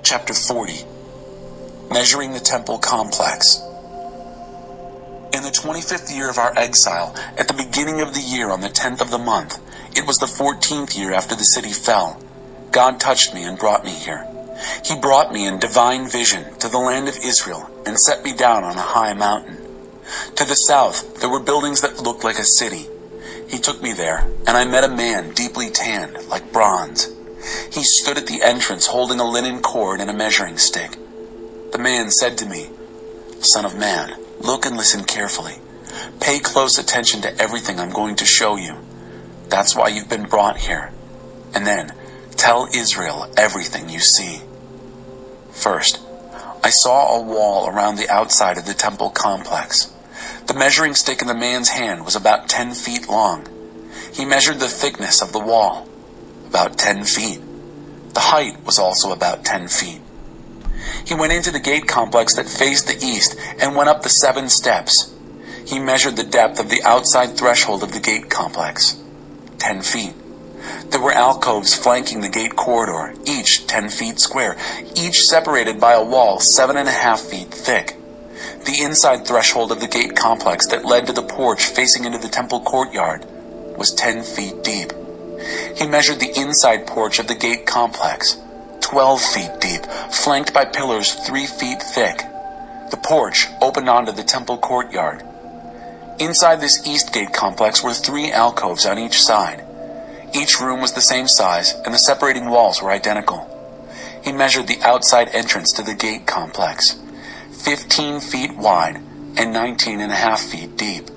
Chapter 40. Measuring the Temple Complex. In the 25th year of our exile, at the beginning of the year on the 10th of the month, it was the 14th year after the city fell, God touched me and brought me here. He brought me in divine vision to the land of Israel and set me down on a high mountain. To the south, there were buildings that looked like a city. He took me there, and I met a man deeply tanned, like bronze. He stood at the entrance holding a linen cord and a measuring stick. The man said to me, "Son of man, look and listen carefully. Pay close attention to everything I'm going to show you. That's why you've been brought here. And then, tell Israel everything you see." First, I saw a wall around the outside of the temple complex. The measuring stick in the man's hand was about 10 feet long. He measured the thickness of the wall, about 10 feet. The height was also about 10 feet. He went into the gate complex that faced the east and went up the 7 steps. He measured the depth of the outside threshold of the gate complex, 10 feet. There were alcoves flanking the gate corridor, each 10 feet square, each separated by a wall 7.5 feet thick. The inside threshold of the gate complex that led to the porch facing into the temple courtyard was 10 feet deep. He measured the inside porch of the gate complex, 12 feet deep, flanked by pillars 3 feet thick. The porch opened onto the temple courtyard. Inside this east gate complex were 3 alcoves on each side. Each room was the same size, and the separating walls were identical. He measured the outside entrance to the gate complex, 15 feet wide and 19.5 feet deep.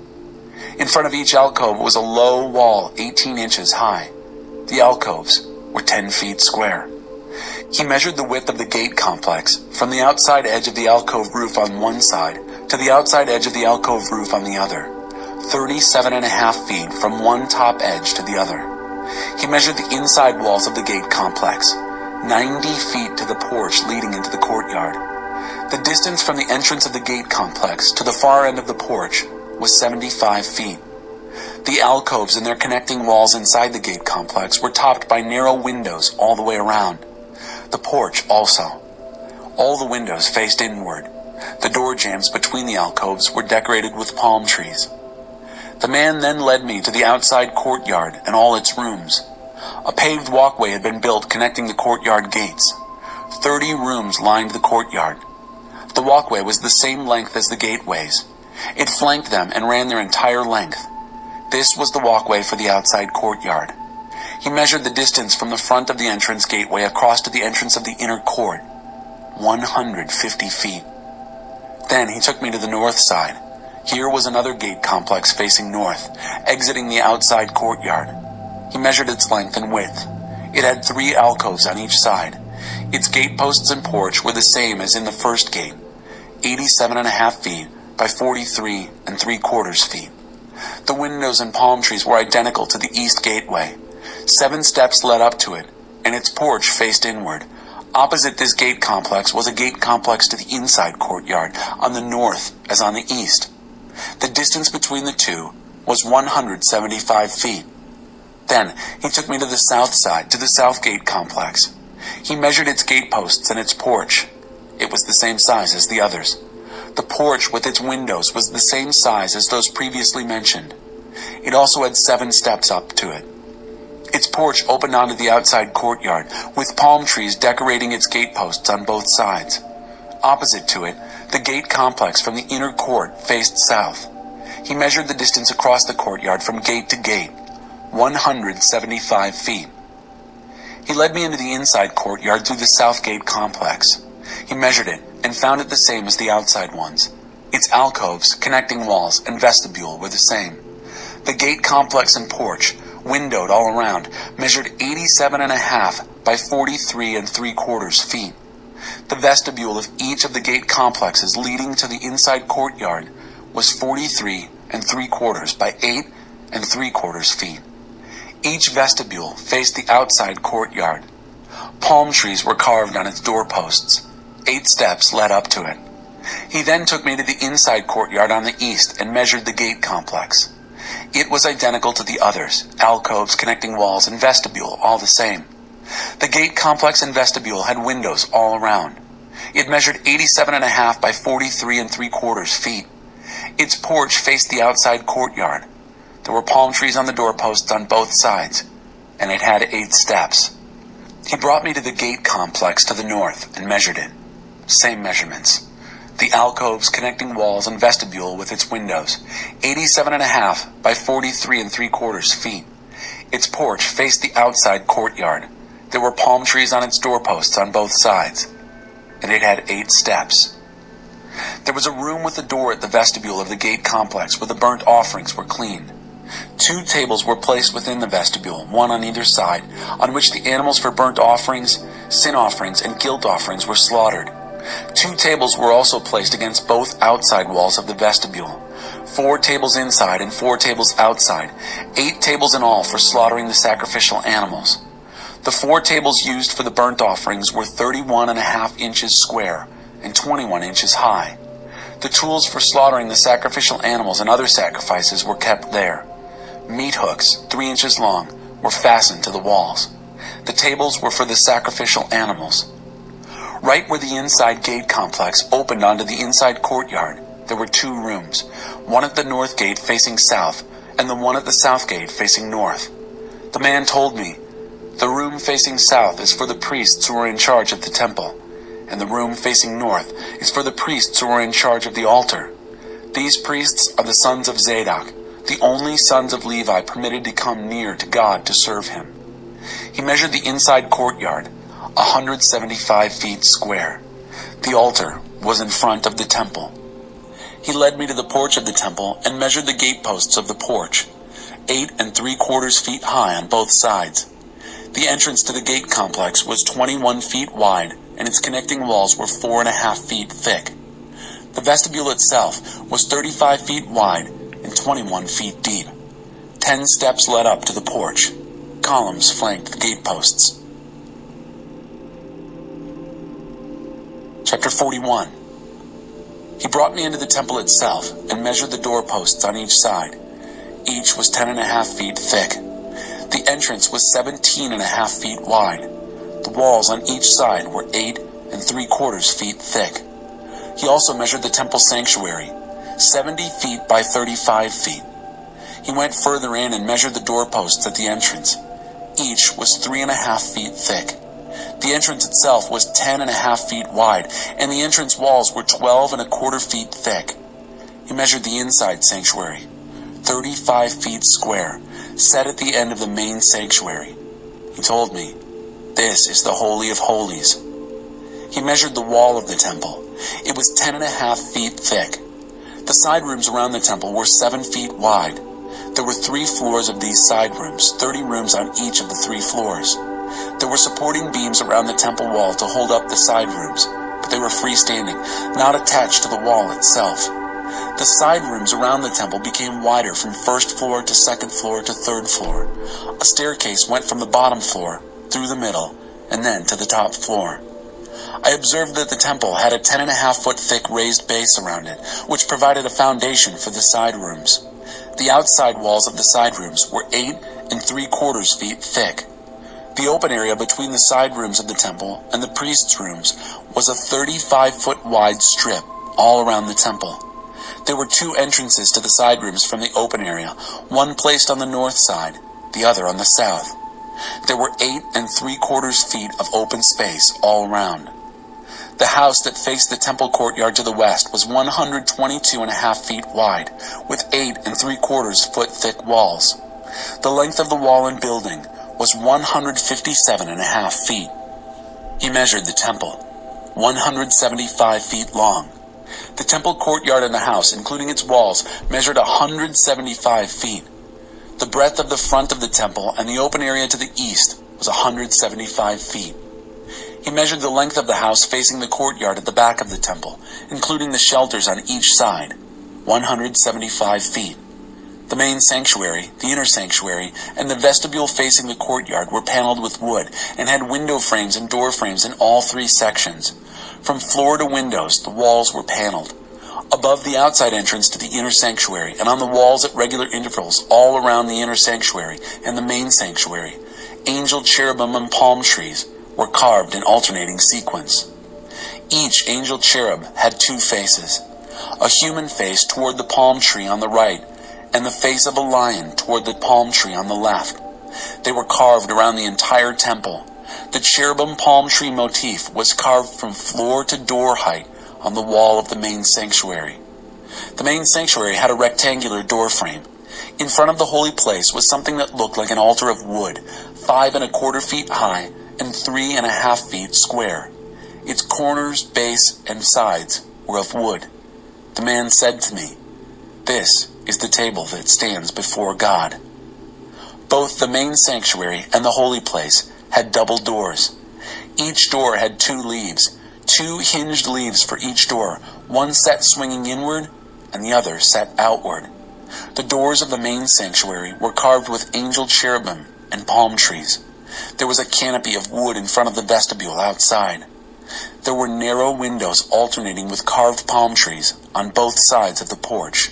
In front of each alcove was a low wall 18 inches high. The alcoves were 10 feet square. He measured the width of the gate complex from the outside edge of the alcove roof on one side to the outside edge of the alcove roof on the other, 37.5 feet from one top edge to the other. He measured the inside walls of the gate complex, 90 feet to the porch leading into the courtyard. The distance from the entrance of the gate complex to the far end of the porch was 75 feet. The alcoves and their connecting walls inside the gate complex were topped by narrow windows all the way around. The porch also. All the windows faced inward. The door jambs between the alcoves were decorated with palm trees. The man then led me to the outside courtyard and all its rooms. A paved walkway had been built connecting the courtyard gates. 30 rooms lined the courtyard. The walkway was the same length as the gateways. It flanked them and ran their entire length. This was the walkway for the outside courtyard. He measured the distance from the front of the entrance gateway across to the entrance of the inner court, 150 feet. Then he took me to the north side. Here was another gate complex facing north, exiting the outside courtyard. He measured its length and width. It had 3 alcoves on each side. Its gateposts and porch were the same as in the first gate, 87.5 feet by 43 3/4 feet. The windows and palm trees were identical to the east gateway. 7 steps led up to it, and its porch faced inward. Opposite this gate complex was a gate complex to the inside courtyard, on the north as on the east. The distance between the two was 175 feet. Then he took me to the south side, to the south gate complex. He measured its gateposts and its porch. It was the same size as the others. The porch with its windows was the same size as those previously mentioned. It also had 7 steps up to it. Its porch opened onto the outside courtyard, with palm trees decorating its gateposts on both sides. Opposite to it, the gate complex from the inner court faced south. He measured the distance across the courtyard from gate to gate, 175 feet. He led me into the inside courtyard through the south gate complex. He measured it and found it the same as the outside ones. Its alcoves, connecting walls, and vestibule were the same. The gate complex and porch, windowed all around, measured 87.5 by 43 3/4 feet. The vestibule of each of the gate complexes leading to the inside courtyard was 43 3/4 by 8 3/4 feet. Each vestibule faced the outside courtyard. Palm trees were carved on its doorposts. 8 steps led up to it. He then took me to the inside courtyard on the east and measured the gate complex. It was identical to the others, alcoves, connecting walls, and vestibule, all the same. The gate complex and vestibule had windows all around. It measured 87.5 by 43.75 feet. Its porch faced the outside courtyard. There were palm trees on the doorposts on both sides, and it had 8 steps. He brought me to the gate complex to the north and measured it. Same measurements. The alcoves, connecting walls, and vestibule with its windows, 87.5 by 43.75 feet. Its porch faced the outside courtyard. There were palm trees on its doorposts on both sides, and it had 8 steps. There was a room with a door at the vestibule of the gate complex where the burnt offerings were cleaned. 2 tables were placed within the vestibule, one on either side, on which the animals for burnt offerings, sin offerings, and guilt offerings were slaughtered. 2 tables were also placed against both outside walls of the vestibule. 4 tables inside and 4 tables outside, 8 tables in all for slaughtering the sacrificial animals. The 4 tables used for the burnt offerings were 31.5 inches square and 21 inches high. The tools for slaughtering the sacrificial animals and other sacrifices were kept there. Meat hooks, 3 inches long, were fastened to the walls. The tables were for the sacrificial animals. Right where the inside gate complex opened onto the inside courtyard, there were 2 rooms, one at the north gate facing south, and the one at the south gate facing north. The man told me, "The room facing south is for the priests who are in charge of the temple, and the room facing north is for the priests who are in charge of the altar. These priests are the sons of Zadok, the only sons of Levi permitted to come near to God to serve him." He measured the inside courtyard, 175 feet square. The altar was in front of the temple. He led me to the porch of the temple and measured the gateposts of the porch, 8.75 feet high on both sides. The entrance to the gate complex was 21 feet wide, and its connecting walls were 4.5 feet thick. The vestibule itself was 35 feet wide and 21 feet deep. 10 steps led up to the porch. Columns flanked the gateposts. Chapter 41. He brought me into the temple itself and measured the doorposts on each side. Each was 10.5 feet thick. The entrance was 17.5 feet wide. The walls on each side were 8.75 feet thick. He also measured the temple sanctuary, 70 feet by 35 feet. He went further in and measured the doorposts at the entrance. Each was 3.5 feet thick. The entrance itself was 10.5 feet wide, and the entrance walls were 12.25 feet thick. He measured the inside sanctuary, 35 feet square, set at the end of the main sanctuary. He told me, "This is the Holy of Holies." He measured the wall of the temple. It was 10.5 feet thick. The side rooms around the temple were 7 feet wide. There were 3 floors of these side rooms, 30 rooms on each of the 3 floors. There were supporting beams around the temple wall to hold up the side rooms, but they were freestanding, not attached to the wall itself. The side rooms around the temple became wider from first floor to second floor to third floor. A staircase went from the bottom floor, through the middle, and then to the top floor. I observed that the temple had a 10.5-foot thick raised base around it, which provided a foundation for the side rooms. The outside walls of the side rooms were 8.75 feet thick. The open area between the side rooms of the temple and the priests' rooms was a 35-foot wide strip all around the temple. There were 2 entrances to the side rooms from the open area, one placed on the north side, the other on the south. There were 8.75 feet of open space all around. The house that faced the temple courtyard to the west was 122.5 feet wide, with 8.75 foot thick walls. The length of the wall and building was 157.5 feet. He measured the temple, 175 feet long. The temple courtyard and the house, including its walls, measured 175 feet. The breadth of the front of the temple and the open area to the east was 175 feet. He measured the length of the house facing the courtyard at the back of the temple, including the shelters on each side, 175 feet. The main sanctuary, the inner sanctuary, and the vestibule facing the courtyard were paneled with wood and had window frames and door frames in all 3 sections. From floor to windows, the walls were paneled. Above the outside entrance to the inner sanctuary, and on the walls at regular intervals all around the inner sanctuary and the main sanctuary, angel cherubim and palm trees were carved in alternating sequence. Each angel cherub had two faces, a human face toward the palm tree on the right, and the face of a lion toward the palm tree on the left. They were carved around the entire temple. The cherubim palm tree motif was carved from floor to door height on the wall of the main sanctuary. The main sanctuary had a rectangular door frame. In front of the holy place was something that looked like an altar of wood, 5 1/4 feet high and 3 1/2 feet square. Its corners, base, and sides were of wood. The man said to me, "This is the table that stands before God." Both the main sanctuary and the holy place had double doors. Each door had 2 leaves, 2 hinged leaves for each door, one set swinging inward and the other set outward. The doors of the main sanctuary were carved with angel cherubim and palm trees. There was a canopy of wood in front of the vestibule outside. There were narrow windows alternating with carved palm trees on both sides of the porch.